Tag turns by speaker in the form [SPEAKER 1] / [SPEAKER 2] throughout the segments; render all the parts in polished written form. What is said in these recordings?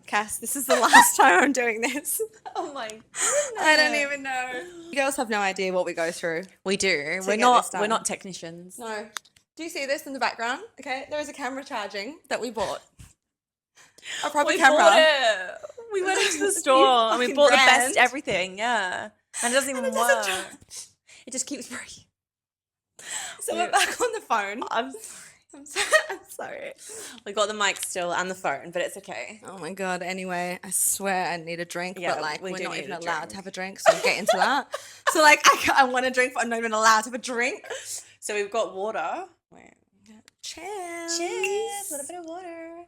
[SPEAKER 1] Cass, this is the last time I'm doing this.
[SPEAKER 2] Oh my goodness.
[SPEAKER 1] I don't even know. You girls have no idea what we go through.
[SPEAKER 2] We do.
[SPEAKER 1] We're
[SPEAKER 2] not technicians.
[SPEAKER 1] No. Do you see this in the background? Okay, there is a camera charging that we bought. A proper camera.
[SPEAKER 2] Bought it. We went into the store and we bought the best everything. Yeah, and it doesn't even work. It just keeps breaking.
[SPEAKER 1] So we're back on the phone.
[SPEAKER 2] I'm
[SPEAKER 1] sorry.
[SPEAKER 2] We got the mic still and the phone, but it's okay.
[SPEAKER 1] Oh my god. Anyway, I swear I need a drink, but like we're not even allowed to have a drink, so we'll get into that. So like I want a drink, but I'm not even allowed to have a drink.
[SPEAKER 2] So we've got water. Wait.
[SPEAKER 1] Cheers.
[SPEAKER 2] Cheers. A little bit of water.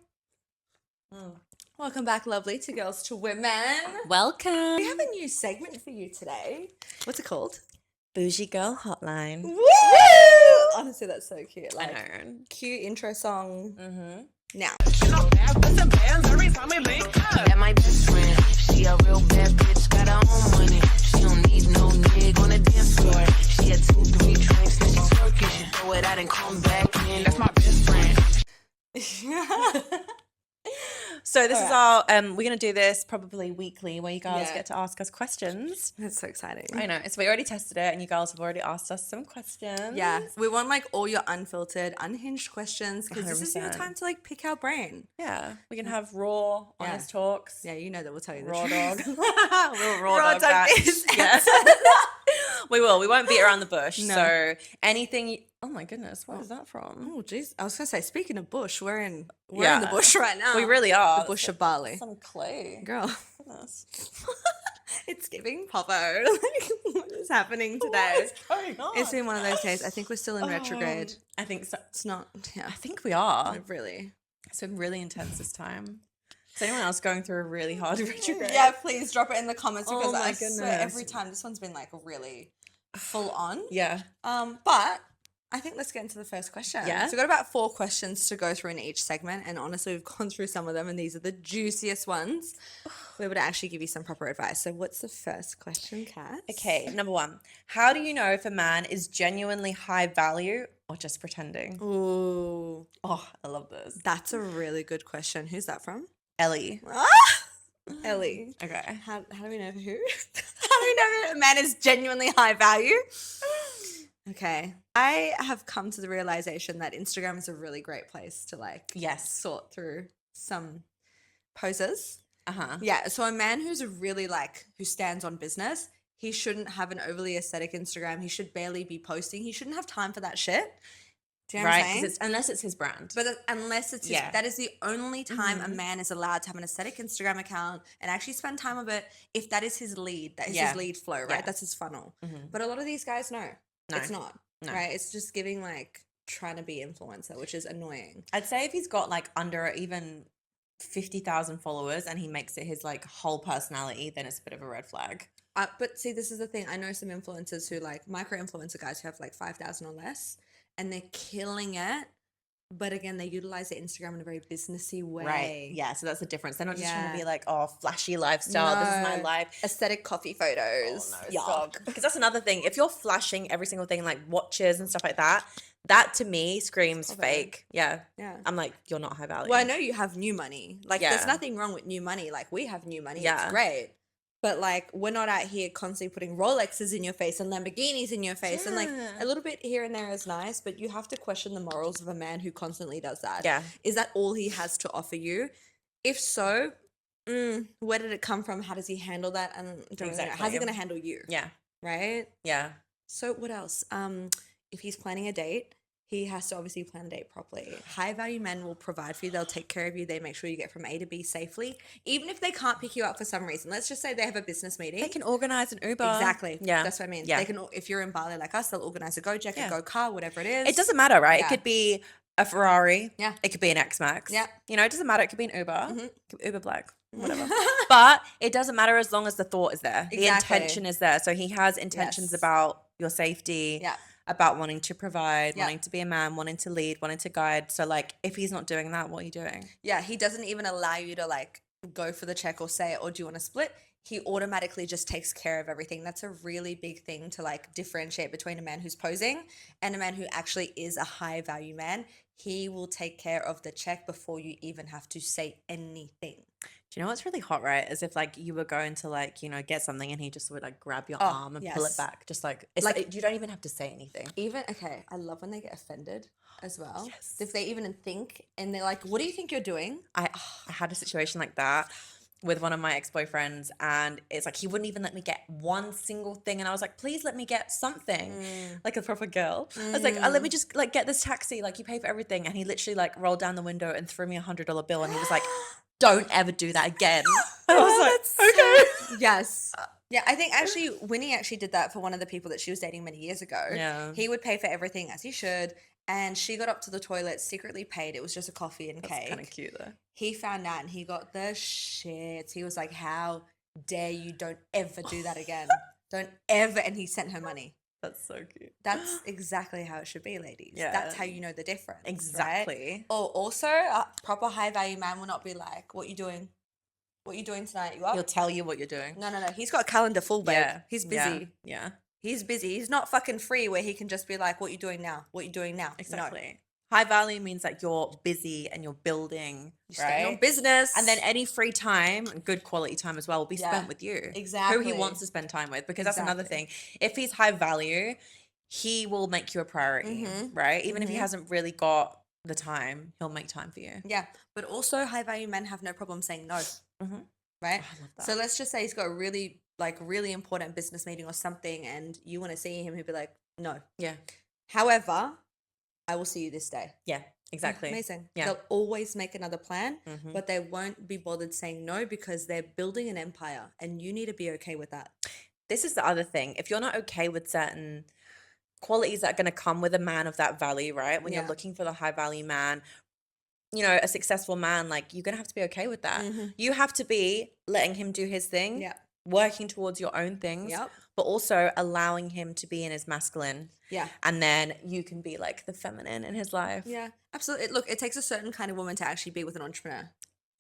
[SPEAKER 2] Mm.
[SPEAKER 1] Welcome back, lovely, to Girls to Women.
[SPEAKER 2] Welcome.
[SPEAKER 1] We have a new segment for you today. What's it called?
[SPEAKER 2] Boujee Girl Hotline.
[SPEAKER 1] Woo! Honestly, that's so cute. Like,
[SPEAKER 2] I know.
[SPEAKER 1] Cute intro song.
[SPEAKER 2] Mm-hmm.
[SPEAKER 1] Now.
[SPEAKER 3] That my best friend. She a real bad bitch, got her own money. She don't need no nigga on the dance floor. She had 2-3 drinks and she twerking. She throw it out and come back in. That's my best friend.
[SPEAKER 2] So this is our we're gonna do this probably weekly where you girls get to ask us questions.
[SPEAKER 1] That's so exciting.
[SPEAKER 2] I know. So we already tested it and you girls have already asked us some questions.
[SPEAKER 1] Yeah. We want like all your unfiltered, unhinged questions because this is your
[SPEAKER 2] 100%.
[SPEAKER 1] time to like pick our brain.
[SPEAKER 2] Yeah. We can have raw, honest talks.
[SPEAKER 1] Yeah, you know that we'll tell you the
[SPEAKER 2] Raw
[SPEAKER 1] truth.
[SPEAKER 2] dog. We'll raw dog that.
[SPEAKER 1] this
[SPEAKER 2] Yeah. We will. We won't beat around the bush.
[SPEAKER 1] No.
[SPEAKER 2] So anything oh my goodness, what is that from?
[SPEAKER 1] Oh jeez. I was gonna say, speaking of bush, we're in the
[SPEAKER 2] Yeah.
[SPEAKER 1] bush right now.
[SPEAKER 2] We really are.
[SPEAKER 1] The bush of Bali.
[SPEAKER 2] Some clay.
[SPEAKER 1] Girl.
[SPEAKER 2] Goodness.
[SPEAKER 1] It's giving Popo. Like, what is happening today?
[SPEAKER 2] What is going on?
[SPEAKER 1] It's been one of those days. I think we're still in retrograde.
[SPEAKER 2] I think so.
[SPEAKER 1] It's not. Yeah.
[SPEAKER 2] I think we are.
[SPEAKER 1] Really.
[SPEAKER 2] It's been really intense this time. Is anyone else going through a really hard retrograde?
[SPEAKER 1] Yeah, please drop it in the comments because
[SPEAKER 2] Oh my
[SPEAKER 1] I swear
[SPEAKER 2] goodness.
[SPEAKER 1] every time this one's been like really full on.
[SPEAKER 2] Yeah.
[SPEAKER 1] But I think let's get into the first question.
[SPEAKER 2] Yeah.
[SPEAKER 1] So we've got about 4 questions to go through in each segment, and honestly, we've gone through some of them, and these are the juiciest ones. We're able to actually give you some proper advice. So what's the first question, Kat?
[SPEAKER 2] Okay, number 1. How do you know if a man is genuinely high value or just pretending?
[SPEAKER 1] Ooh,
[SPEAKER 2] Oh, I love this.
[SPEAKER 1] that's a really good question. Who's that from?
[SPEAKER 2] Ellie.
[SPEAKER 1] Ellie.
[SPEAKER 2] Okay.
[SPEAKER 1] How do we know who? How do we know that a man is genuinely high value? Okay. I have come to the realization that Instagram is a really great place to like
[SPEAKER 2] Yes.
[SPEAKER 1] sort through some poses.
[SPEAKER 2] Uh-huh.
[SPEAKER 1] Yeah. So a man who's really like, who stands on business, he shouldn't have an overly aesthetic Instagram. He should barely be posting. He shouldn't have time for that shit. Do you know what I'm saying?
[SPEAKER 2] Right, unless it's his brand.
[SPEAKER 1] But unless it's
[SPEAKER 2] Yeah.
[SPEAKER 1] that is the only time a man is allowed to have an aesthetic Instagram account and actually spend time with it if that is his lead. That is his lead flow, right?
[SPEAKER 2] Yeah.
[SPEAKER 1] That's his funnel.
[SPEAKER 2] Mhm.
[SPEAKER 1] But a lot of these guys, no.
[SPEAKER 2] No.
[SPEAKER 1] It's not.
[SPEAKER 2] No.
[SPEAKER 1] Right? It's just giving like trying to be influencer, which is annoying.
[SPEAKER 2] I'd say if he's got like under even 50,000 followers and he makes it his like whole personality, then it's a bit of a red flag.
[SPEAKER 1] But see, this is the thing. I know some influencers who like micro-influencer guys who have like 5,000 or less and they're killing it. But again, they utilize their Instagram in a very businessy way.
[SPEAKER 2] Right. Yeah. So that's the difference. They're not just trying
[SPEAKER 1] Yeah.
[SPEAKER 2] to be like, oh, flashy lifestyle. This is my
[SPEAKER 1] No.
[SPEAKER 2] life.
[SPEAKER 1] Aesthetic coffee photos.
[SPEAKER 2] Oh, no,
[SPEAKER 1] Yuck.
[SPEAKER 2] stop. Because that's another thing. If you're flashing every single thing, like watches and stuff like that, that to me screams
[SPEAKER 1] Stop it.
[SPEAKER 2] fake. Yeah.
[SPEAKER 1] Yeah.
[SPEAKER 2] I'm like, you're not high value.
[SPEAKER 1] Well, I know you have new money. Like,
[SPEAKER 2] Yeah.
[SPEAKER 1] there's nothing wrong with new money. Like, we have new money.
[SPEAKER 2] Yeah.
[SPEAKER 1] It's great. But, like, we're not out here constantly putting Rolexes in your face and Lamborghinis in your face. And, like,
[SPEAKER 2] Yeah.
[SPEAKER 1] a little bit here and there is nice, but you have to question the morals of a man who constantly does that.
[SPEAKER 2] Yeah.
[SPEAKER 1] Is that all he has to offer you? If so, where did it come from? How does he handle that? And don't really know. How's he
[SPEAKER 2] Exactly.
[SPEAKER 1] going to handle you?
[SPEAKER 2] Yeah.
[SPEAKER 1] Right?
[SPEAKER 2] Yeah.
[SPEAKER 1] So, what else? If he's planning a date, he has to obviously plan the date properly. High value men will provide for you. They'll take care of you. They make sure you get from A to B safely. Even if they can't pick you up for some reason. Let's just say they have a business meeting.
[SPEAKER 2] They can organize an Uber.
[SPEAKER 1] Exactly.
[SPEAKER 2] Yeah.
[SPEAKER 1] That's what I mean.
[SPEAKER 2] Yeah.
[SPEAKER 1] They can, if you're in Bali like us, they'll organize a Gojek,
[SPEAKER 2] Yeah.
[SPEAKER 1] a Go car, whatever it is.
[SPEAKER 2] It doesn't matter, right?
[SPEAKER 1] Yeah.
[SPEAKER 2] It could be a Ferrari.
[SPEAKER 1] Yeah.
[SPEAKER 2] It could be an X-Max.
[SPEAKER 1] Yeah.
[SPEAKER 2] You know, it doesn't matter. It could be an Uber.
[SPEAKER 1] Mhm.
[SPEAKER 2] Uber Black. Whatever. But it doesn't matter as long as the thought is there. The
[SPEAKER 1] Exactly.
[SPEAKER 2] intention is there. So he has intentions
[SPEAKER 1] Yes.
[SPEAKER 2] about your safety.
[SPEAKER 1] Yeah.
[SPEAKER 2] About wanting to provide,
[SPEAKER 1] Yeah.
[SPEAKER 2] wanting to be a man, wanting to lead, wanting to guide. So like if he's not doing that, what are you doing?
[SPEAKER 1] Yeah, he doesn't even allow you to like go for the check or say, or do you want to split? He automatically just takes care of everything. That's a really big thing to like differentiate between a man who's posing and a man who actually is a high value man. He will take care of the check before you even have to say anything.
[SPEAKER 2] Do you know what's really hot, right? As if like you were going to like, get something and he just would like grab your
[SPEAKER 1] Oh,
[SPEAKER 2] arm and pull it
[SPEAKER 1] yes.
[SPEAKER 2] back. Just like, it's
[SPEAKER 1] Like-
[SPEAKER 2] like you don't even have to say anything.
[SPEAKER 1] Okay, I love when they get offended as well.
[SPEAKER 2] Yes.
[SPEAKER 1] If they even think and they're like, what do you think you're doing?
[SPEAKER 2] I had a situation like that with one of my ex-boyfriends, and it's like he wouldn't even let me get one single thing, and I was like, please let me get something, like a proper girl. I was like, let me just like get this taxi, like you pay for everything. And he literally like rolled down the window and threw me $100 bill, and he was like, don't ever do that again. And I was like, okay.
[SPEAKER 1] Yes. Yeah, I think actually Winnie actually did that for one of the people that she was dating many years ago.
[SPEAKER 2] Yeah.
[SPEAKER 1] He would pay for everything as he should. And she got up to the toilet, secretly paid. It was just a coffee and
[SPEAKER 2] That's
[SPEAKER 1] cake.
[SPEAKER 2] kind of cute though.
[SPEAKER 1] He found out and he got the shit. He was like, how dare you? Don't ever do that again. Don't ever. And he sent her money.
[SPEAKER 2] That's so cute.
[SPEAKER 1] That's exactly how it should be, ladies.
[SPEAKER 2] Yeah.
[SPEAKER 1] That's how you know the difference.
[SPEAKER 2] Exactly.
[SPEAKER 1] Right? Or also, a proper high value man will not be like, what you doing? What you doing tonight? You up?
[SPEAKER 2] He'll tell you what you're doing.
[SPEAKER 1] No. He's got a calendar full, babe.
[SPEAKER 2] Yeah.
[SPEAKER 1] He's busy.
[SPEAKER 2] Yeah.
[SPEAKER 1] He's busy. He's not fucking free where he can just be like, what you doing now? What you doing now?
[SPEAKER 2] Exactly. High value means that you're busy and you're building,
[SPEAKER 1] You're
[SPEAKER 2] right?
[SPEAKER 1] staying on business.
[SPEAKER 2] And then any free time, good quality time as well, will be
[SPEAKER 1] Yeah.
[SPEAKER 2] spent with you.
[SPEAKER 1] Exactly.
[SPEAKER 2] Who he wants to spend time with. Because that's another
[SPEAKER 1] Exactly.
[SPEAKER 2] thing. If he's high value, he will make you a priority, right? Even if he hasn't really got the time, he'll make time for you.
[SPEAKER 1] Yeah. But also high value men have no problem saying no.
[SPEAKER 2] Mhm.
[SPEAKER 1] Right?
[SPEAKER 2] I love that.
[SPEAKER 1] So let's just say he's got a really important business meeting or something and you want to see him, he'd be like, no.
[SPEAKER 2] Yeah.
[SPEAKER 1] However, I will see you this day.
[SPEAKER 2] Yeah, exactly.
[SPEAKER 1] Amazing.
[SPEAKER 2] Yeah.
[SPEAKER 1] They'll always make another plan,
[SPEAKER 2] Mhm.
[SPEAKER 1] but they won't be bothered saying no because they're building an empire and you need to be okay with that.
[SPEAKER 2] This is the other thing. If you're not okay with certain qualities that are going to come with a man of that value, right? When
[SPEAKER 1] Yeah.
[SPEAKER 2] you're looking for the high value man, a successful man, like you're going to have to be okay with that. You have to be letting him do his thing,
[SPEAKER 1] Yeah.
[SPEAKER 2] working towards your own things,
[SPEAKER 1] Yep.
[SPEAKER 2] but also allowing him to be in his masculine.
[SPEAKER 1] Yeah.
[SPEAKER 2] And then you can be like the feminine in his life.
[SPEAKER 1] Yeah. Absolutely. Look, it takes a certain kind of woman to actually be with an entrepreneur.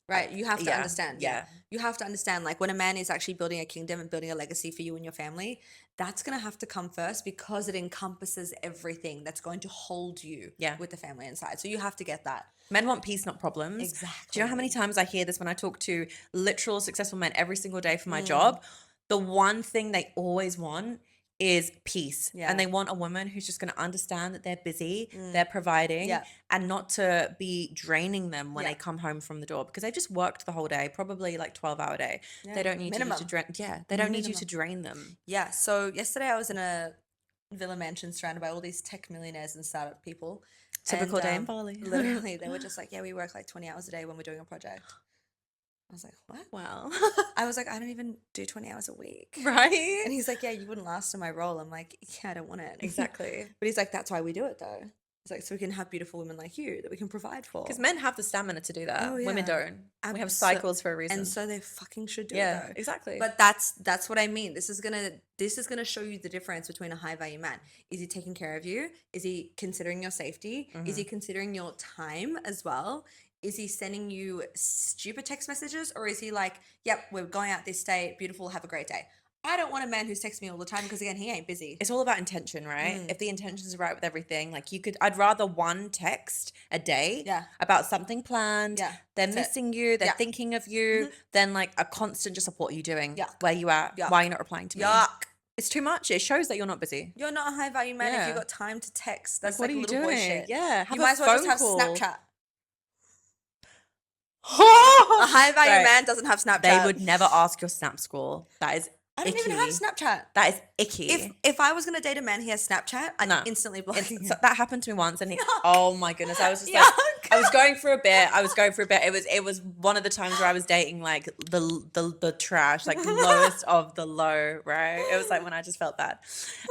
[SPEAKER 1] Right? You have to
[SPEAKER 2] Yeah,
[SPEAKER 1] understand.
[SPEAKER 2] yeah.
[SPEAKER 1] You have to understand, like, when a man is actually building a kingdom and building a legacy for you and your family, that's going to have to come first because it encompasses everything that's going to hold you
[SPEAKER 2] Yeah.
[SPEAKER 1] with the family inside. So you have to get that.
[SPEAKER 2] Men want peace, not problems.
[SPEAKER 1] Exactly.
[SPEAKER 2] Do you know how many times I hear this when I talk to literal successful men every single day for my job? The one thing they always want is peace.
[SPEAKER 1] Yeah.
[SPEAKER 2] And they want a woman who's just going to understand that they're busy, they're providing,
[SPEAKER 1] Yeah.
[SPEAKER 2] and not to be draining them when
[SPEAKER 1] Yeah.
[SPEAKER 2] they come home from the door because they just worked the whole day, probably like 12-hour day.
[SPEAKER 1] Yeah.
[SPEAKER 2] They don't need you
[SPEAKER 1] Minimum.
[SPEAKER 2] to drain. Yeah, they don't need you
[SPEAKER 1] Minimum.
[SPEAKER 2] to drain them.
[SPEAKER 1] Yeah. So yesterday I was in a villa mansion surrounded by all these tech millionaires and startup people.
[SPEAKER 2] Typical
[SPEAKER 1] And,
[SPEAKER 2] day in Bali.
[SPEAKER 1] Literally, they were just like, yeah, we work like 20 hours a day when we're doing a project. I was like, what?
[SPEAKER 2] Wow.
[SPEAKER 1] I was like, I don't even do 20 hours a week.
[SPEAKER 2] Right?
[SPEAKER 1] And he's like, yeah, you wouldn't last in my role. I'm like, yeah, I don't want it.
[SPEAKER 2] Exactly.
[SPEAKER 1] But he's like, that's why we do it though. He's like, so we can have beautiful women like you that we can provide for.
[SPEAKER 2] Because men have the stamina to do that.
[SPEAKER 1] Oh,
[SPEAKER 2] Women
[SPEAKER 1] yeah.
[SPEAKER 2] don't. We have
[SPEAKER 1] Abso-
[SPEAKER 2] cycles for a reason.
[SPEAKER 1] And so they fucking should do
[SPEAKER 2] yeah,
[SPEAKER 1] it though.
[SPEAKER 2] exactly.
[SPEAKER 1] But that's what I mean. This is gonna show you the difference between a high value man. Is he taking care of you? Is he considering your safety? Is he considering your time as well? Is he sending you stupid text messages, or is he like, yep, we're going out this day, beautiful, have a great day? I don't want a man who's texting me all the time because again, he ain't busy.
[SPEAKER 2] it's all about intention, right?
[SPEAKER 1] Mm.
[SPEAKER 2] If the intentions are right with everything, like I'd rather one text a day
[SPEAKER 1] Yeah.
[SPEAKER 2] about something planned.
[SPEAKER 1] Yeah,
[SPEAKER 2] They're
[SPEAKER 1] that's it.
[SPEAKER 2] missing you, they're
[SPEAKER 1] Yeah.
[SPEAKER 2] thinking of you, than like a constant just what are you doing?
[SPEAKER 1] Yuck.
[SPEAKER 2] Where you at?
[SPEAKER 1] Yuck.
[SPEAKER 2] Why are you not replying to me?
[SPEAKER 1] Yuck.
[SPEAKER 2] It's too much. It shows that you're not busy.
[SPEAKER 1] You're not a high value man if
[SPEAKER 2] Yeah.
[SPEAKER 1] you've got time to text. That's
[SPEAKER 2] Like,
[SPEAKER 1] like,
[SPEAKER 2] what are you
[SPEAKER 1] little boy
[SPEAKER 2] doing?
[SPEAKER 1] shit.
[SPEAKER 2] Yeah, have
[SPEAKER 1] You
[SPEAKER 2] a
[SPEAKER 1] might as well just
[SPEAKER 2] phone
[SPEAKER 1] have
[SPEAKER 2] call.
[SPEAKER 1] Snapchat. A high value
[SPEAKER 2] Right.
[SPEAKER 1] man doesn't have Snapchat.
[SPEAKER 2] They would never ask your Snap score. That is
[SPEAKER 1] I don't
[SPEAKER 2] icky.
[SPEAKER 1] even have Snapchat.
[SPEAKER 2] That is icky.
[SPEAKER 1] If I was gonna date a man, he has Snapchat, I'd
[SPEAKER 2] No.
[SPEAKER 1] instantly block him.
[SPEAKER 2] So that happened to me once, and
[SPEAKER 1] Yuck.
[SPEAKER 2] oh my goodness, I was just like,
[SPEAKER 1] Yuck.
[SPEAKER 2] I was going through a bit. It was one of the times where I was dating like the trash, like the lowest of the low, right? It was like when I just felt bad,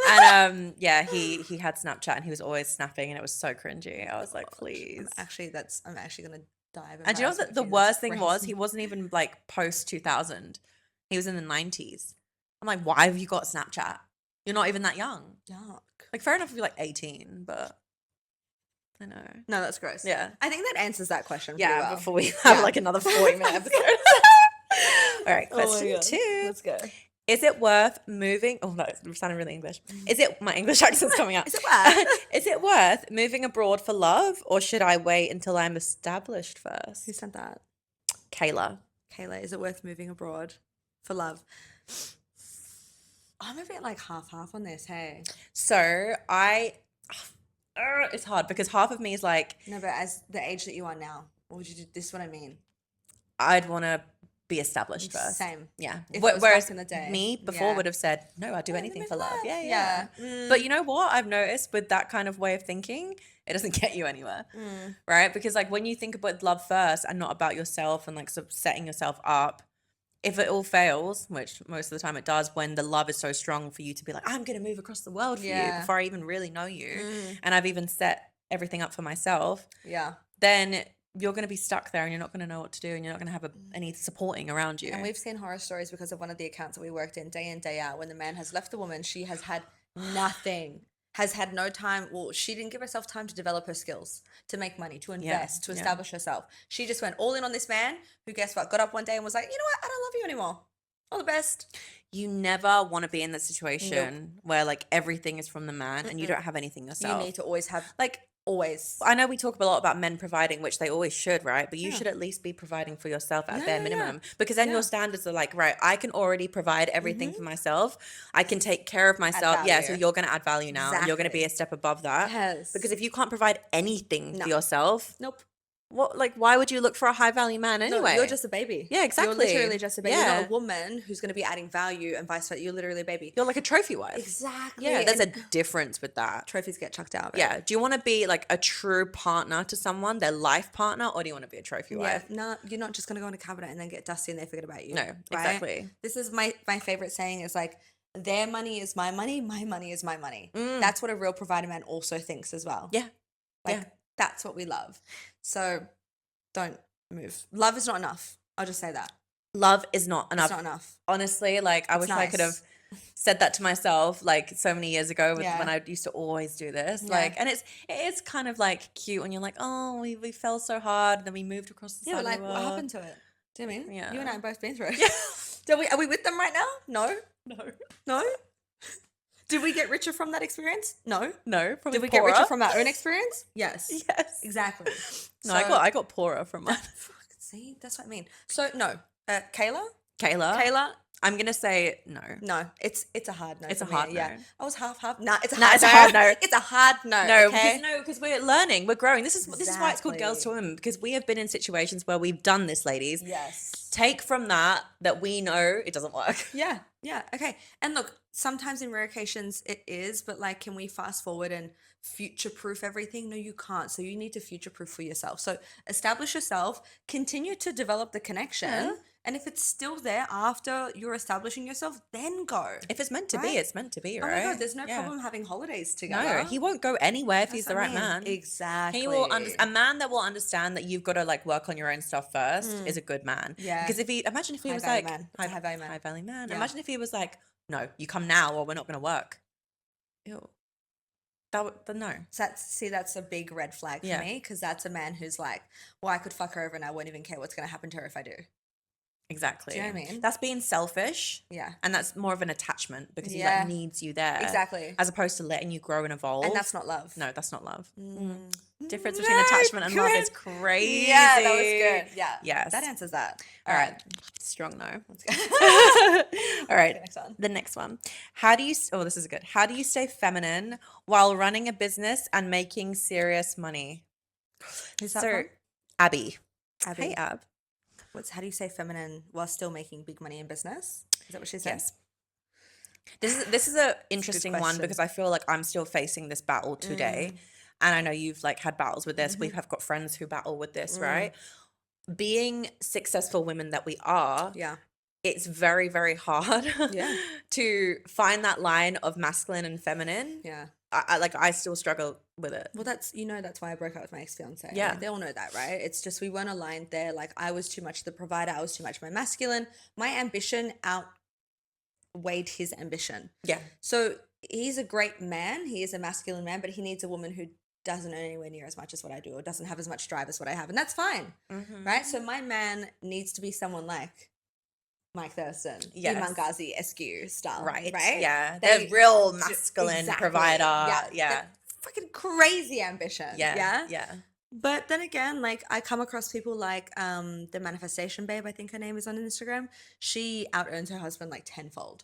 [SPEAKER 2] and yeah, he had Snapchat and he was always snapping, and it was so cringy. I was like, please.
[SPEAKER 1] I'm actually gonna die. of
[SPEAKER 2] And do you know
[SPEAKER 1] embarrassment
[SPEAKER 2] what the
[SPEAKER 1] if he
[SPEAKER 2] worst thing was?
[SPEAKER 1] crazy.
[SPEAKER 2] He wasn't even like post 2000. He was in the 90s. I'm like, why have you got Snapchat? You're not even that young.
[SPEAKER 1] Yuck.
[SPEAKER 2] Like, fair enough if you're like 18, but I know.
[SPEAKER 1] No, that's gross.
[SPEAKER 2] Yeah.
[SPEAKER 1] I think that answers that question.
[SPEAKER 2] Yeah,
[SPEAKER 1] pretty well.
[SPEAKER 2] before we have
[SPEAKER 1] Yeah.
[SPEAKER 2] like another 40-minute episode. All right,
[SPEAKER 1] Oh my
[SPEAKER 2] question
[SPEAKER 1] God.
[SPEAKER 2] 2.
[SPEAKER 1] Let's go.
[SPEAKER 2] Is it worth moving? Oh, that sounded really English. My English accent's coming out.
[SPEAKER 1] Is it worth?
[SPEAKER 2] Is it worth moving abroad for love, or should I wait until I'm established first?
[SPEAKER 1] Who sent that?
[SPEAKER 2] Kayla.
[SPEAKER 1] Kayla, is it worth moving abroad for love? I'm a bit like half on this, hey.
[SPEAKER 2] So it's hard because half of me is like,
[SPEAKER 1] No, but as the age that you are now, what would you do? This is what I mean.
[SPEAKER 2] I'd want to be established first.
[SPEAKER 1] Same.
[SPEAKER 2] Yeah.
[SPEAKER 1] If it was
[SPEAKER 2] Whereas
[SPEAKER 1] back in the day.
[SPEAKER 2] me before
[SPEAKER 1] Yeah.
[SPEAKER 2] would have said, no, I'd do
[SPEAKER 1] Yeah,
[SPEAKER 2] anything
[SPEAKER 1] live
[SPEAKER 2] for love.
[SPEAKER 1] life.
[SPEAKER 2] Yeah,
[SPEAKER 1] Yeah.
[SPEAKER 2] yeah. But you know what? I've noticed with that kind of way of thinking, it doesn't get you anywhere. Right? Because like when you think about love first and not about yourself and like sort of setting yourself up, if it all fails, which most of the time it does, when the love is so strong for you to be like, I'm going to move across the world for you
[SPEAKER 1] Yeah.
[SPEAKER 2] before I even really know you, and I've even set everything up for myself,
[SPEAKER 1] Yeah.
[SPEAKER 2] then you're going to be stuck there and you're not going to know what to do and you're not going to have any supporting around you.
[SPEAKER 1] And we've seen horror stories because of one of the accounts that we worked in day out. When the man has left the woman, she has had nothing, has had no time. Well, she didn't give herself time to develop her skills, to make money, to invest, to establish herself. She just went all in on this man who, guess what, got up one day and was like, you know what, I don't love you anymore. All the best.
[SPEAKER 2] You never want to be in the situation where like everything is from the man and you don't have anything yourself.
[SPEAKER 1] You need to always have,
[SPEAKER 2] like,
[SPEAKER 1] always.
[SPEAKER 2] I know we talk a lot about men providing, which they always should, right? But you should at least be providing for yourself at bare minimum, because then your standards are like, right, I can already provide everything for myself. I can take care of myself. Yeah, so you're going to add value now. And you're going to be a step above that.
[SPEAKER 1] Yes.
[SPEAKER 2] Because if you can't provide anything for yourself,
[SPEAKER 1] Nope.
[SPEAKER 2] what, like, why would you look for a high value man anyway?
[SPEAKER 1] No, you're just a baby.
[SPEAKER 2] Yeah, exactly.
[SPEAKER 1] You're literally just a baby.
[SPEAKER 2] Yeah.
[SPEAKER 1] You're not a woman who's going to be adding value and vice versa. You're literally a baby.
[SPEAKER 2] You're like a trophy wife.
[SPEAKER 1] Exactly.
[SPEAKER 2] Yeah, there's a
[SPEAKER 1] And
[SPEAKER 2] difference with that.
[SPEAKER 1] trophies get chucked out. Right?
[SPEAKER 2] Yeah. Do you want to be like a true partner to someone, their life partner, or do you want to be a trophy wife?
[SPEAKER 1] Yeah, no, you're not just going to go in a cabinet and then get dusty and they forget about you.
[SPEAKER 2] No,
[SPEAKER 1] right?
[SPEAKER 2] exactly.
[SPEAKER 1] This is my favorite saying is like, their money is my money is my money. That's what a real provider man also thinks as well.
[SPEAKER 2] Yeah.
[SPEAKER 1] Like, that's what we love. So don't move. Love is not enough. I'll just say that.
[SPEAKER 2] Love is not enough.
[SPEAKER 1] It's not enough.
[SPEAKER 2] Honestly, like I wish I could have said that to myself like so many years ago when I used to always do this.
[SPEAKER 1] Yeah.
[SPEAKER 2] Like, and it's kind of like cute when you're like, oh, we fell so hard, then we moved across the side
[SPEAKER 1] Yeah, but like,
[SPEAKER 2] of the
[SPEAKER 1] what
[SPEAKER 2] world.
[SPEAKER 1] happened to it? Do you know what I mean?
[SPEAKER 2] Yeah.
[SPEAKER 1] You and I have both been through it. Are we with them right now? No. No? Did we get richer from that experience? No.
[SPEAKER 2] No, probably
[SPEAKER 1] Did we
[SPEAKER 2] poorer.
[SPEAKER 1] get richer from our own experience? Yes.
[SPEAKER 2] Yes.
[SPEAKER 1] Exactly.
[SPEAKER 2] No, I got poorer from mine.
[SPEAKER 1] See, that's what I mean. So no, Kayla,
[SPEAKER 2] Kayla, I'm gonna say no.
[SPEAKER 1] no, it's a hard no.
[SPEAKER 2] It's a
[SPEAKER 1] for me,
[SPEAKER 2] hard no.
[SPEAKER 1] Yeah, I was half. Nah, it's a
[SPEAKER 2] Nah,
[SPEAKER 1] hard
[SPEAKER 2] it's a hard no.
[SPEAKER 1] It's a hard no.
[SPEAKER 2] No,
[SPEAKER 1] okay?
[SPEAKER 2] because we're learning, we're growing. This is why it's called
[SPEAKER 1] Exactly.
[SPEAKER 2] Girls to Women, because we have been in situations where we've done this, ladies.
[SPEAKER 1] Yes.
[SPEAKER 2] Take from that we know it doesn't work.
[SPEAKER 1] Yeah. Yeah. Okay. And look, sometimes in rare occasions it is, but like, can we fast forward and future proof everything? No, you can't. So you need to future proof for yourself. So establish yourself, continue to develop the connection.
[SPEAKER 2] Yeah.
[SPEAKER 1] And if it's still there after you're establishing yourself, then go.
[SPEAKER 2] If it's meant to be,
[SPEAKER 1] Right?
[SPEAKER 2] it's meant to be,
[SPEAKER 1] Oh
[SPEAKER 2] right?
[SPEAKER 1] my God, there's no
[SPEAKER 2] Yeah.
[SPEAKER 1] problem having holidays together.
[SPEAKER 2] No, he won't go anywhere if he's
[SPEAKER 1] That's
[SPEAKER 2] the
[SPEAKER 1] what I
[SPEAKER 2] right
[SPEAKER 1] mean.
[SPEAKER 2] man.
[SPEAKER 1] Exactly.
[SPEAKER 2] He will a man that will understand that you've got to like work on your own stuff first is a good man.
[SPEAKER 1] Yeah.
[SPEAKER 2] Because imagine if he
[SPEAKER 1] High
[SPEAKER 2] was
[SPEAKER 1] value
[SPEAKER 2] like
[SPEAKER 1] man. It's a high value man.
[SPEAKER 2] high value man.
[SPEAKER 1] Yeah.
[SPEAKER 2] Imagine if he was like, no, you come now or we're not going to work. Ew. No.
[SPEAKER 1] So that's a big red flag for
[SPEAKER 2] Yeah.
[SPEAKER 1] me, because that's a man who's like, well, I could fuck her over and I won't even care what's going to happen to her if I do.
[SPEAKER 2] Exactly.
[SPEAKER 1] Do you know what I mean?
[SPEAKER 2] That's being selfish.
[SPEAKER 1] Yeah.
[SPEAKER 2] And that's more of an attachment because he
[SPEAKER 1] Yeah.
[SPEAKER 2] like needs you there.
[SPEAKER 1] Exactly.
[SPEAKER 2] As opposed to letting you grow and evolve.
[SPEAKER 1] And that's not love.
[SPEAKER 2] No, that's not love. Difference
[SPEAKER 1] No,
[SPEAKER 2] between attachment and love is
[SPEAKER 1] good.
[SPEAKER 2] crazy.
[SPEAKER 1] Yeah, that was good. Yeah.
[SPEAKER 2] Yes.
[SPEAKER 1] That answers that.
[SPEAKER 2] All right. Strong no.
[SPEAKER 1] Let's go.
[SPEAKER 2] All right.
[SPEAKER 1] Okay, next one.
[SPEAKER 2] The next one. This is good. How do you stay feminine while running a business and making serious money?
[SPEAKER 1] Who's that from?
[SPEAKER 2] Abby.
[SPEAKER 1] Abby.
[SPEAKER 2] Hey, Ab.
[SPEAKER 1] How do you say feminine while still making big money in business? Is that what she said?
[SPEAKER 2] Yes. This is a interesting one
[SPEAKER 1] question.
[SPEAKER 2] because I feel like I'm still facing this battle today. And I know you've like had battles with this. We have got friends who battle with this, right? Being successful women that we are,
[SPEAKER 1] Yeah.
[SPEAKER 2] it's very, very hard
[SPEAKER 1] Yeah.
[SPEAKER 2] to find that line of masculine and feminine.
[SPEAKER 1] Yeah.
[SPEAKER 2] I still struggle with it.
[SPEAKER 1] Well, that's why I broke up with my ex-fiance.
[SPEAKER 2] Yeah.
[SPEAKER 1] Like, they all know that, right? It's just we weren't aligned there. Like, I was too much the provider. I was too much my masculine. My ambition outweighed his ambition.
[SPEAKER 2] Yeah.
[SPEAKER 1] So he's a great man. He is a masculine man, but he needs a woman who doesn't earn anywhere near as much as what I do or doesn't have as much drive as what I have. And that's fine, right? So my man needs to be someone like Mike Thurston,
[SPEAKER 2] Yes.
[SPEAKER 1] Iman Ghazi-esque style,
[SPEAKER 2] Right.
[SPEAKER 1] right?
[SPEAKER 2] Yeah.
[SPEAKER 1] They-
[SPEAKER 2] They're real masculine
[SPEAKER 1] Exactly.
[SPEAKER 2] provider. Yeah.
[SPEAKER 1] Freaking crazy ambition.
[SPEAKER 2] Yeah.
[SPEAKER 1] Yeah.
[SPEAKER 2] Yeah.
[SPEAKER 1] But then again, like I come across people like the manifestation babe, I think her name is on Instagram. She out earns her husband like tenfold.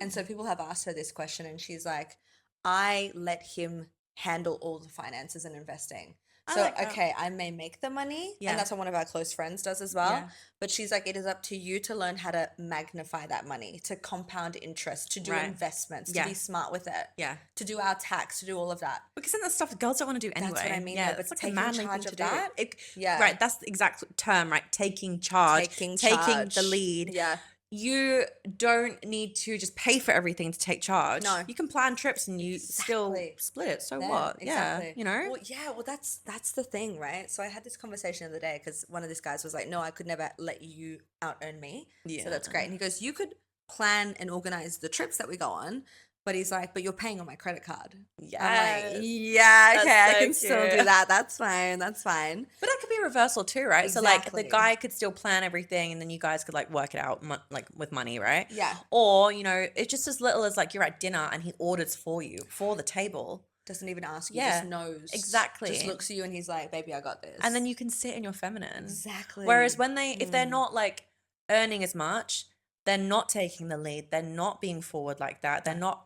[SPEAKER 1] And so
[SPEAKER 2] Oh,
[SPEAKER 1] people have asked her this question and she's like, I let him handle all the finances and investing.
[SPEAKER 2] I
[SPEAKER 1] So
[SPEAKER 2] like that.
[SPEAKER 1] okay, I may make the money,
[SPEAKER 2] Yeah.
[SPEAKER 1] and that's what one of our close friends does as well.
[SPEAKER 2] Yeah.
[SPEAKER 1] But she's like, it is up to you to learn how to magnify that money, to compound interest, to do
[SPEAKER 2] Right.
[SPEAKER 1] investments, to
[SPEAKER 2] Yeah.
[SPEAKER 1] be smart with it,
[SPEAKER 2] Yeah.
[SPEAKER 1] to do our tax, to do all of that.
[SPEAKER 2] Because then that's stuff girls don't want to do anyway.
[SPEAKER 1] That's what I mean,
[SPEAKER 2] Yeah,
[SPEAKER 1] though, but
[SPEAKER 2] it's like a
[SPEAKER 1] taking
[SPEAKER 2] manly
[SPEAKER 1] charge
[SPEAKER 2] thing to
[SPEAKER 1] of
[SPEAKER 2] do.
[SPEAKER 1] that, yeah.
[SPEAKER 2] Right, that's the exact term, right? Taking charge,
[SPEAKER 1] Taking
[SPEAKER 2] taking the
[SPEAKER 1] charge.
[SPEAKER 2] lead.
[SPEAKER 1] Yeah.
[SPEAKER 2] You don't need to just pay for everything to take charge.
[SPEAKER 1] No.
[SPEAKER 2] You can plan trips and you still
[SPEAKER 1] Exactly.
[SPEAKER 2] split it. So
[SPEAKER 1] Yeah,
[SPEAKER 2] what?
[SPEAKER 1] exactly.
[SPEAKER 2] Yeah, you know?
[SPEAKER 1] Well, yeah, well that's the thing, right? So I had this conversation the other day because one of these guys was like, no, I could never let you out earn me. So that's great. And he goes, you could plan and organize the trips that we go on, but he's like, but you're paying on my credit card. I'm like,
[SPEAKER 2] Yes.
[SPEAKER 1] yeah, okay,
[SPEAKER 2] That's
[SPEAKER 1] I
[SPEAKER 2] so
[SPEAKER 1] can still do
[SPEAKER 2] cute.
[SPEAKER 1] that. That's fine. That's fine.
[SPEAKER 2] But that could be a reversal too, right? So like the
[SPEAKER 1] Exactly.
[SPEAKER 2] guy could still plan everything and then you guys could like work it out like with money, right?
[SPEAKER 1] Yeah.
[SPEAKER 2] Or, you know, it's just as little as like you're at dinner and he orders for you for the table.
[SPEAKER 1] Doesn't even ask you,
[SPEAKER 2] Yeah,
[SPEAKER 1] just knows.
[SPEAKER 2] exactly.
[SPEAKER 1] Just looks at you and he's like, baby, I got this.
[SPEAKER 2] And then you can sit in your feminine.
[SPEAKER 1] Exactly.
[SPEAKER 2] Whereas when if they're not like earning as much, they're not taking the lead, they're not being forward like that, they're not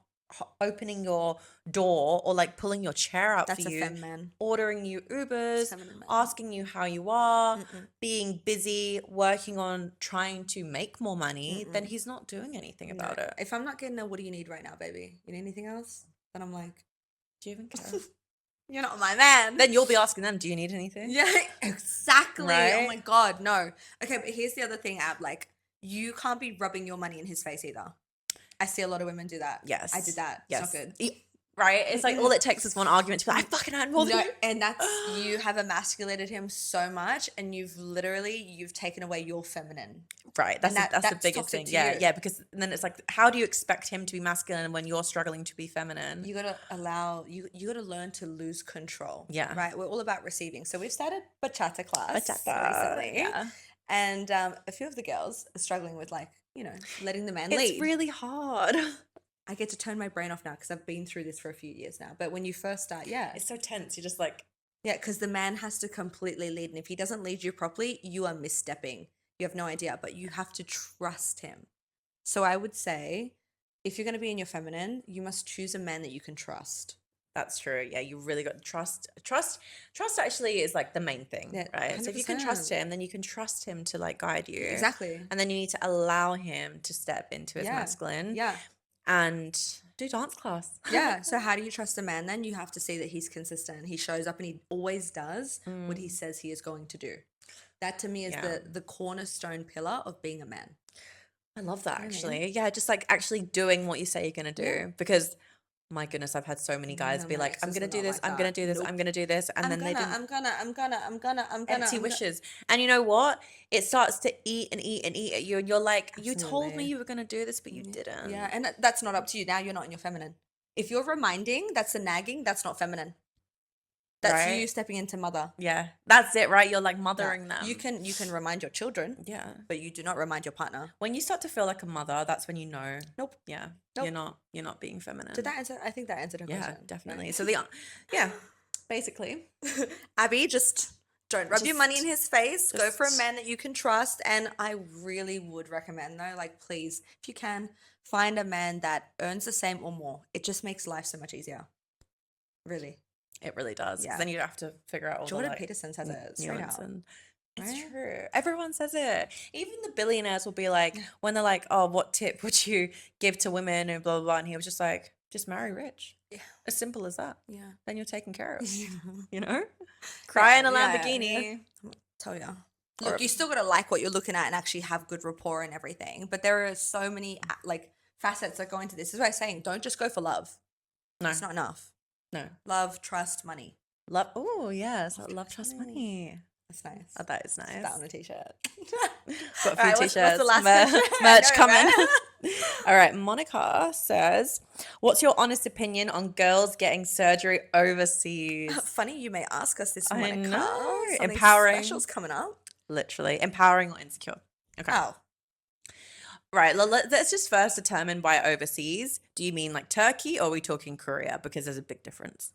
[SPEAKER 2] opening your door or like pulling your chair up
[SPEAKER 1] That's
[SPEAKER 2] for
[SPEAKER 1] a
[SPEAKER 2] you,
[SPEAKER 1] femme man.
[SPEAKER 2] ordering you Ubers,
[SPEAKER 1] Feminine man.
[SPEAKER 2] asking you how you are, being busy, working on trying to make more money, then he's not doing anything about
[SPEAKER 1] No.
[SPEAKER 2] it.
[SPEAKER 1] If I'm not getting a what do you need right now, baby? You need anything else? Then I'm like,
[SPEAKER 2] Do you even care?
[SPEAKER 1] you're not my man.
[SPEAKER 2] Then you'll be asking them, do you need anything?
[SPEAKER 1] Yeah, exactly. Oh
[SPEAKER 2] Right?
[SPEAKER 1] my God, no. Okay, but here's the other thing, Ab. Like, you can't be rubbing your money in his face either. I see a lot of women do that.
[SPEAKER 2] Yes.
[SPEAKER 1] I did that.
[SPEAKER 2] Yes.
[SPEAKER 1] It's not good.
[SPEAKER 2] Right? It's like all it takes is one argument to be like, I fucking earn more than
[SPEAKER 1] No,
[SPEAKER 2] you.
[SPEAKER 1] and that's you have emasculated him so much, and you've taken away your feminine.
[SPEAKER 2] Right. That's
[SPEAKER 1] And
[SPEAKER 2] that's the
[SPEAKER 1] that's
[SPEAKER 2] biggest
[SPEAKER 1] toxic
[SPEAKER 2] thing.
[SPEAKER 1] to
[SPEAKER 2] Yeah.
[SPEAKER 1] you.
[SPEAKER 2] Yeah. Because then it's like, how do you expect him to be masculine when you're struggling to be feminine?
[SPEAKER 1] You gotta allow you gotta learn to lose control.
[SPEAKER 2] Yeah.
[SPEAKER 1] Right. We're all about receiving. So we've started bachata class
[SPEAKER 2] Bachata,
[SPEAKER 1] recently.
[SPEAKER 2] yeah.
[SPEAKER 1] And a few of the girls are struggling with like, letting the man lead.
[SPEAKER 2] It's really hard.
[SPEAKER 1] I get to turn my brain off now because I've been through this for a few years now. But when you first start, yeah.
[SPEAKER 2] It's so tense. You're just like,
[SPEAKER 1] Yeah, because the man has to completely lead. And if he doesn't lead you properly, you are misstepping. You have no idea, but you have to trust him. So I would say if you're going to be in your feminine, you must choose a man that you can trust.
[SPEAKER 2] that's true. Yeah, you really got trust. Trust actually is like the main thing,
[SPEAKER 1] Yeah,
[SPEAKER 2] right? So if you can trust
[SPEAKER 1] 100%.
[SPEAKER 2] him, then you can trust him to like guide you.
[SPEAKER 1] Exactly.
[SPEAKER 2] And then you need to allow him to step into his
[SPEAKER 1] Yeah.
[SPEAKER 2] masculine
[SPEAKER 1] Yeah.
[SPEAKER 2] and do dance class.
[SPEAKER 1] Yeah. So how do you trust a man then? You have to see that he's consistent. He shows up and he always does what he says he is going to do. That to me is
[SPEAKER 2] Yeah.
[SPEAKER 1] the cornerstone pillar of being a man.
[SPEAKER 2] I love that
[SPEAKER 1] You know what I
[SPEAKER 2] actually.
[SPEAKER 1] mean?
[SPEAKER 2] Yeah, just like actually doing what you say you're gonna do.
[SPEAKER 1] Yeah.
[SPEAKER 2] Because my goodness, I've had so many guys
[SPEAKER 1] No,
[SPEAKER 2] be
[SPEAKER 1] my
[SPEAKER 2] like, I'm
[SPEAKER 1] exes
[SPEAKER 2] gonna
[SPEAKER 1] are
[SPEAKER 2] do
[SPEAKER 1] not
[SPEAKER 2] this,
[SPEAKER 1] like
[SPEAKER 2] I'm gonna
[SPEAKER 1] that.
[SPEAKER 2] do this,
[SPEAKER 1] Nope.
[SPEAKER 2] I'm gonna do this, and then they didn't.
[SPEAKER 1] I'm gonna.
[SPEAKER 2] Empty wishes. And you know what? It starts to eat and eat and eat at you, and you're like, you told me
[SPEAKER 1] Absolutely.
[SPEAKER 2] you were gonna do this, but you didn't.
[SPEAKER 1] Yeah, and that's not up to you. Now you're not in your feminine. If you're reminding, that's the nagging, that's not feminine. That's you
[SPEAKER 2] Right?
[SPEAKER 1] stepping into mother.
[SPEAKER 2] Yeah, that's it, right? You're like
[SPEAKER 1] Yeah.
[SPEAKER 2] mothering them.
[SPEAKER 1] You can remind your children,
[SPEAKER 2] Yeah.
[SPEAKER 1] but you do not remind your partner.
[SPEAKER 2] When you start to feel like a mother, that's when you know.
[SPEAKER 1] Nope.
[SPEAKER 2] Yeah.
[SPEAKER 1] Nope.
[SPEAKER 2] You're not being feminine.
[SPEAKER 1] Did that answer? I think that answered her
[SPEAKER 2] Yeah,
[SPEAKER 1] question.
[SPEAKER 2] definitely.
[SPEAKER 1] Right?
[SPEAKER 2] So yeah, basically.
[SPEAKER 1] Abby, just don't rub your money in his face. Go for a
[SPEAKER 2] just-
[SPEAKER 1] man that you can trust. And I really would recommend, though, like, please, if you can, find a man that earns the same or more. It just makes life so much easier. Really.
[SPEAKER 2] It really does. 'Cause
[SPEAKER 1] Yeah.
[SPEAKER 2] then you have to figure out all
[SPEAKER 1] Jordan
[SPEAKER 2] the like
[SPEAKER 1] Peterson says it straight
[SPEAKER 2] nuance
[SPEAKER 1] out.
[SPEAKER 2] and it's
[SPEAKER 1] Right?
[SPEAKER 2] true. Everyone says it. Even the billionaires will be like, when they're like, "Oh, what tip would you give to women?" and blah blah blah, and he was just like, "Just marry rich."
[SPEAKER 1] Yeah.
[SPEAKER 2] As simple as that.
[SPEAKER 1] Yeah.
[SPEAKER 2] Then you're taken care of.
[SPEAKER 1] Yeah.
[SPEAKER 2] You know, cry in a
[SPEAKER 1] Yeah,
[SPEAKER 2] Lamborghini.
[SPEAKER 1] Tell ya.
[SPEAKER 2] Or
[SPEAKER 1] Look, you still got to like what you're looking at and actually have good rapport and everything. But there are so many like facets that go into this. This is why I'm saying don't just go for love.
[SPEAKER 2] No,
[SPEAKER 1] It's not enough.
[SPEAKER 2] no.
[SPEAKER 1] Love, trust, money.
[SPEAKER 2] Love. Oh yes, love, trust, money.
[SPEAKER 1] That's nice.
[SPEAKER 2] Oh, that is
[SPEAKER 1] Put
[SPEAKER 2] nice.
[SPEAKER 1] that on a t-shirt.
[SPEAKER 2] Got a few
[SPEAKER 1] Alright, what's
[SPEAKER 2] t-shirts.
[SPEAKER 1] the last
[SPEAKER 2] mer-
[SPEAKER 1] question? I
[SPEAKER 2] merch
[SPEAKER 1] know,
[SPEAKER 2] coming.
[SPEAKER 1] right?
[SPEAKER 2] All right, Monica says, "What's your honest opinion on girls getting surgery overseas?"
[SPEAKER 1] Funny you may ask us this,
[SPEAKER 2] I
[SPEAKER 1] Monica.
[SPEAKER 2] know.
[SPEAKER 1] Something
[SPEAKER 2] Empowering.
[SPEAKER 1] special's coming up.
[SPEAKER 2] Literally empowering or insecure. Okay.
[SPEAKER 1] Oh,
[SPEAKER 2] Right. Let's just first determine by overseas. Do you mean like Turkey or are we talking Korea? Because there's a big difference.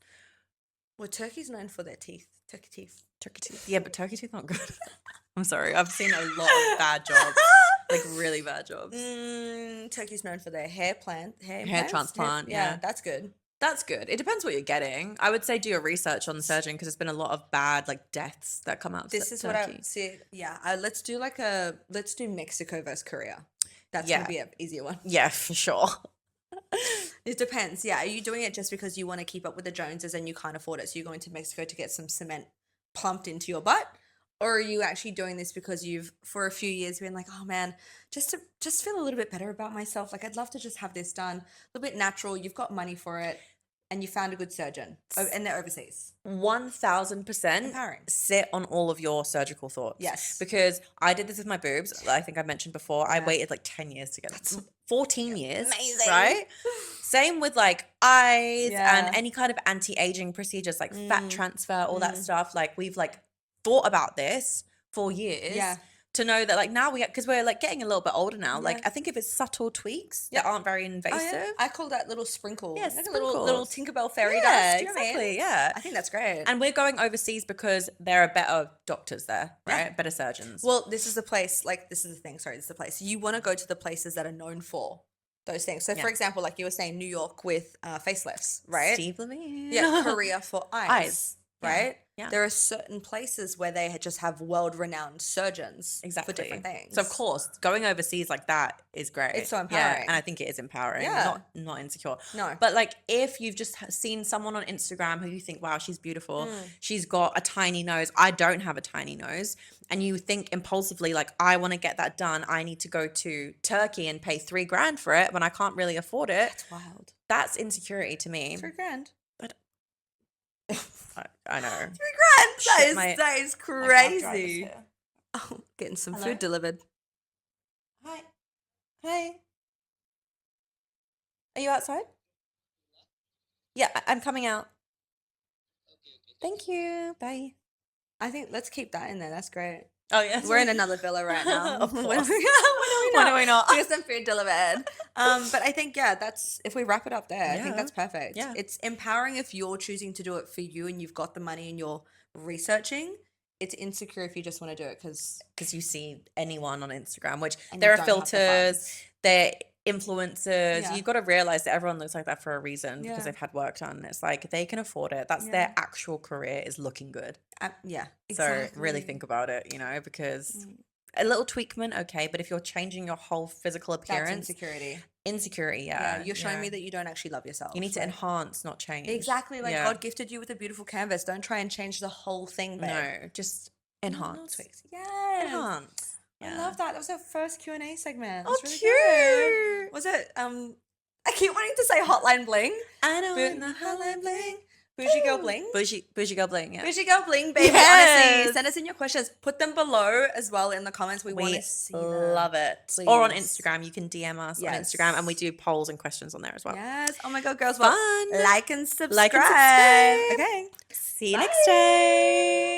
[SPEAKER 1] well, Turkey's known for their teeth. Turkey teeth.
[SPEAKER 2] Turkey teeth. Yeah, but turkey teeth not good. I'm sorry. I've seen a lot of bad jobs. Like really bad jobs.
[SPEAKER 1] Turkey's known for their hair
[SPEAKER 2] Hair transplant, yeah.
[SPEAKER 1] That's good.
[SPEAKER 2] That's good. It depends what you're getting. I would say do your research on the surgeon because there's been a lot of bad like deaths that come out of
[SPEAKER 1] This is
[SPEAKER 2] Turkey.
[SPEAKER 1] what I see. Yeah, let's do Mexico versus Korea. That's
[SPEAKER 2] Yeah.
[SPEAKER 1] gonna be an easier one.
[SPEAKER 2] Yeah, for sure.
[SPEAKER 1] It depends. Yeah, are you doing it just because you want to keep up with the Joneses and you can't afford it, so you're going to Mexico to get some cement plumped into your butt? Or are you actually doing this because you've for a few years been like, oh man, just feel a little bit better about myself. Like I'd love to just have this done a little bit natural. You've got money for it, and you found a good surgeon, and they're overseas.
[SPEAKER 2] 1000%
[SPEAKER 1] Empowering.
[SPEAKER 2] sit on all of your surgical thoughts.
[SPEAKER 1] Yes.
[SPEAKER 2] Because I did this with my boobs. I think I mentioned before. I
[SPEAKER 1] Yeah.
[SPEAKER 2] waited like 10 years to get them. 14 years.
[SPEAKER 1] Amazing.
[SPEAKER 2] Right? Same with like eyes
[SPEAKER 1] Yeah.
[SPEAKER 2] and any kind of anti-aging procedures like fat transfer, all that stuff. Like we've like thought about this for years.
[SPEAKER 1] Yeah.
[SPEAKER 2] To know that like now because we're like getting a little bit older now. Like
[SPEAKER 1] Yeah.
[SPEAKER 2] I think if it's subtle tweaks
[SPEAKER 1] Yeah.
[SPEAKER 2] that aren't very invasive.
[SPEAKER 1] Oh, yeah. I call that little sprinkle.
[SPEAKER 2] Yeah,
[SPEAKER 1] like a little
[SPEAKER 2] sprinkles.
[SPEAKER 1] Tinkerbell fairy
[SPEAKER 2] Yeah,
[SPEAKER 1] dust. Do you know what I mean?
[SPEAKER 2] exactly. Yeah.
[SPEAKER 1] I think that's great.
[SPEAKER 2] And we're going overseas because there are better doctors there, right?
[SPEAKER 1] Yeah.
[SPEAKER 2] Better surgeons.
[SPEAKER 1] Well, this is the place, like, this is the thing. Sorry, this is the place. You want to go to the places that are known for those things. So, for
[SPEAKER 2] Yeah.
[SPEAKER 1] example, like you were saying, New York with facelifts, right?
[SPEAKER 2] Steve Levine.
[SPEAKER 1] Yeah, Korea for eyes,
[SPEAKER 2] Eyes. Yeah.
[SPEAKER 1] right?
[SPEAKER 2] Yeah.
[SPEAKER 1] There are certain places where they just have world-renowned surgeons
[SPEAKER 2] Exactly.
[SPEAKER 1] for different things.
[SPEAKER 2] So of course, going overseas like that is great.
[SPEAKER 1] It's so
[SPEAKER 2] Yeah,
[SPEAKER 1] empowering.
[SPEAKER 2] and I think it is empowering.
[SPEAKER 1] Yeah.
[SPEAKER 2] Not insecure.
[SPEAKER 1] No.
[SPEAKER 2] But like if you've just seen someone on Instagram who you think, wow, she's beautiful. She's got a tiny nose. I don't have a tiny nose. And you think impulsively like, I want to get that done. I need to go to Turkey and pay $3,000 for it when I can't really afford it.
[SPEAKER 1] That's wild.
[SPEAKER 2] That's insecurity to me.
[SPEAKER 1] $3,000.
[SPEAKER 2] I know.
[SPEAKER 1] $3,000.
[SPEAKER 2] Shit,
[SPEAKER 1] That is
[SPEAKER 2] My cab driver's
[SPEAKER 1] crazy.
[SPEAKER 2] here.
[SPEAKER 1] Oh, getting some
[SPEAKER 2] Hello?
[SPEAKER 1] food delivered.
[SPEAKER 2] Hi. Hey. Are you outside? Yeah, I'm coming out. Thank you. Bye.
[SPEAKER 1] I think let's keep that in there. That's great.
[SPEAKER 2] Oh, yes.
[SPEAKER 1] We're in another villa right now.
[SPEAKER 2] Of
[SPEAKER 1] When
[SPEAKER 2] course.
[SPEAKER 1] are we
[SPEAKER 2] When are we not?
[SPEAKER 1] Get some food delivered. But I think, yeah, that's if we wrap it up there, I think
[SPEAKER 2] Yeah.
[SPEAKER 1] that's perfect.
[SPEAKER 2] Yeah.
[SPEAKER 1] It's empowering if you're choosing to do it for you and you've got the money and you're researching. It's insecure if you just want to do it because
[SPEAKER 2] You see anyone on Instagram, which
[SPEAKER 1] And
[SPEAKER 2] there
[SPEAKER 1] you
[SPEAKER 2] are
[SPEAKER 1] don't have the
[SPEAKER 2] filters,
[SPEAKER 1] funds.
[SPEAKER 2] they're influencers.
[SPEAKER 1] Yeah.
[SPEAKER 2] You've got to realize that everyone looks like that for a reason
[SPEAKER 1] Yeah.
[SPEAKER 2] because they've had work done. It's like they can afford it. That's their actual career is looking good.
[SPEAKER 1] yeah,
[SPEAKER 2] So really
[SPEAKER 1] exactly.
[SPEAKER 2] think about it, because a little tweakment, okay, but if you're changing your whole physical
[SPEAKER 1] That's
[SPEAKER 2] appearance,
[SPEAKER 1] insecurity.
[SPEAKER 2] insecurity,
[SPEAKER 1] Yeah, you're showing me that you don't actually love yourself.
[SPEAKER 2] you need to
[SPEAKER 1] Like,
[SPEAKER 2] enhance, not change.
[SPEAKER 1] exactly, like
[SPEAKER 2] Yeah.
[SPEAKER 1] God gifted you with a beautiful canvas. Don't try and change the whole thing, babe.
[SPEAKER 2] No, just
[SPEAKER 1] Little
[SPEAKER 2] enhance.
[SPEAKER 1] tweaks. Yes.
[SPEAKER 2] Enhance.
[SPEAKER 1] I love that. That was our first Q&A segment.
[SPEAKER 2] Oh,
[SPEAKER 1] That's really good.
[SPEAKER 2] cute.
[SPEAKER 1] Was it? I keep wanting to say Hotline Bling.
[SPEAKER 2] I know.
[SPEAKER 1] But the Hotline Bling. Bougie Girl Bling.
[SPEAKER 2] Bougie Girl Bling, yeah.
[SPEAKER 1] Bougie Girl Bling, baby.
[SPEAKER 2] Yes.
[SPEAKER 1] Honestly, send us in your questions. Put them below as well in the comments. We want
[SPEAKER 2] We
[SPEAKER 1] to see them.
[SPEAKER 2] love it. Or on
[SPEAKER 1] Please.
[SPEAKER 2] Instagram. You can DM us on
[SPEAKER 1] Yes.
[SPEAKER 2] Instagram and we do polls and questions on there as well.
[SPEAKER 1] Yes. Oh my God, girls. Well,
[SPEAKER 2] Fun.
[SPEAKER 1] like and subscribe.
[SPEAKER 2] Like and subscribe.
[SPEAKER 1] Okay.
[SPEAKER 2] See you next time.